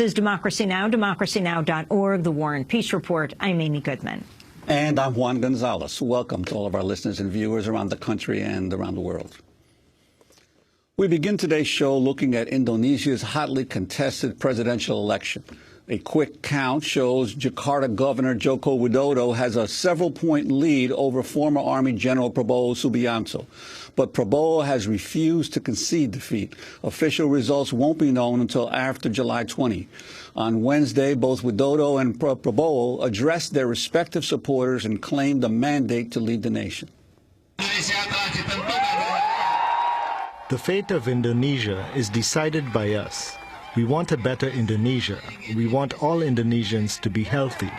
This is Democracy Now!, democracynow.org, The War and Peace Report. I'm Amy Goodman. And I'm Juan Gonzalez. Welcome to all of our listeners and viewers around the country and around the world. We begin today's show looking at Indonesia's hotly contested presidential election. A quick count shows Jakarta Governor Joko Widodo has a several-point lead over former Army General Prabowo Subianto. But Prabowo has refused to concede defeat. Official results won't be known until after July 20. On Wednesday, both Widodo and Prabowo addressed their respective supporters and claimed a mandate to lead the nation. The fate of Indonesia is decided by us. We want a better Indonesia. We want all Indonesians to be healthy.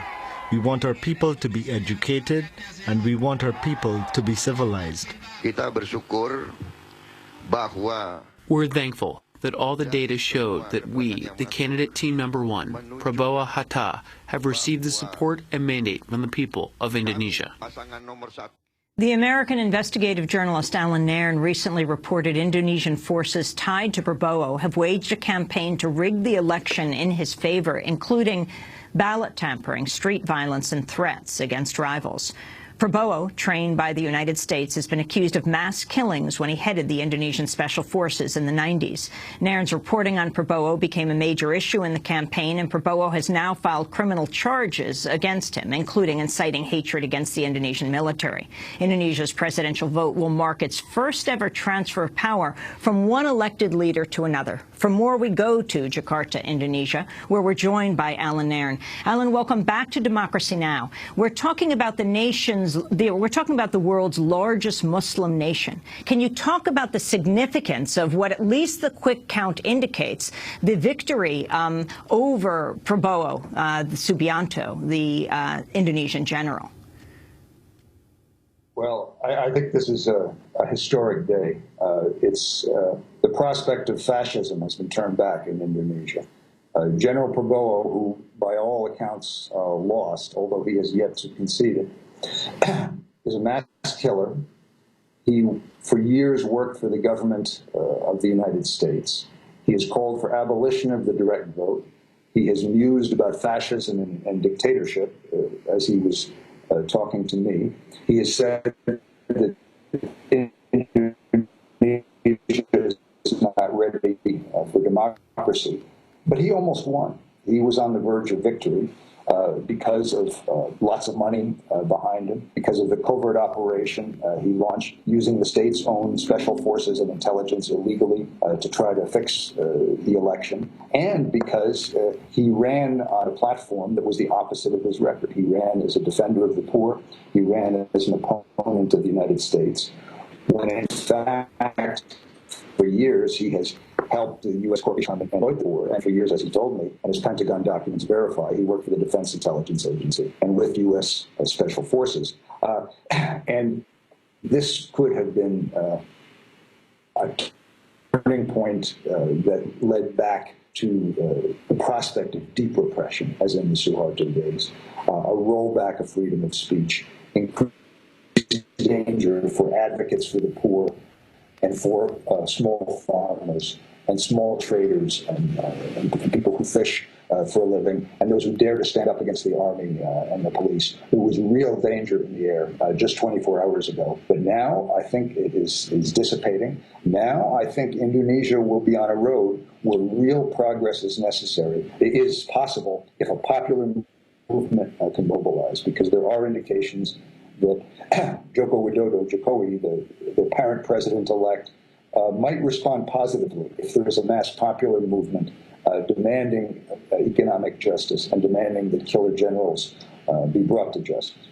We want our people to be educated, and we want our people to be civilized. We're thankful that all the data showed that we, the candidate team number one, Prabowo Hatta, have received the support and mandate from the people of Indonesia. The American investigative journalist Alan Nairn recently reported Indonesian forces tied to Prabowo have waged a campaign to rig the election in his favor, including ballot tampering, street violence, and threats against rivals. Prabowo, trained by the United States, has been accused of mass killings when he headed the Indonesian Special Forces in the 90s. Nairn's reporting on Prabowo became a major issue in the campaign, and Prabowo has now filed criminal charges against him, including inciting hatred against the Indonesian military. Indonesia's presidential vote will mark its first-ever transfer of power from one elected leader to another. For more, we go to Jakarta, Indonesia, where we're joined by Alan Nairn. Alan, welcome back to Democracy Now! We're talking about we're talking about the world's largest Muslim nation. Can you talk about the significance of what at least the quick count indicates, the victory over Prabowo Subianto, the Indonesian general? Well, I think this is a historic day. The prospect of fascism has been turned back in Indonesia. General Prabowo, who by all accounts lost, although he has yet to concede it, is a mass killer. He, for years, worked for the government of the United States. He has called for abolition of the direct vote. He has mused about fascism and dictatorship, as he was talking to me. He has said that Indonesia is not ready for democracy. But he almost won. He was on the verge of victory because of lots of money behind him, because of the covert operation he launched using the state's own special forces and intelligence illegally to try to fix the election, and because he ran on a platform that was the opposite of his record. He ran as a defender of the poor. He ran as an opponent of the United States, when in fact, for years, he has helped the U.S. Corporation avoid the war. And for years, as he told me, and his Pentagon documents verify, he worked for the Defense Intelligence Agency and with U.S. Special Forces. And this could have been a turning point that led back to the prospect of deep repression, as in the Suharto days, a rollback of freedom of speech, increased danger for advocates for the poor and for small farmers and small traders and people who fish for a living, and those who dare to stand up against the army and the police. There was real danger in the air just 24 hours ago. But now I think it is dissipating. Now I think Indonesia will be on a road where real progress is necessary. It is possible if a popular movement can mobilize, because there are indications that Joko Widodo, Jokowi, the parent president-elect, might respond positively if there is a mass popular movement demanding economic justice and demanding that killer generals be brought to justice.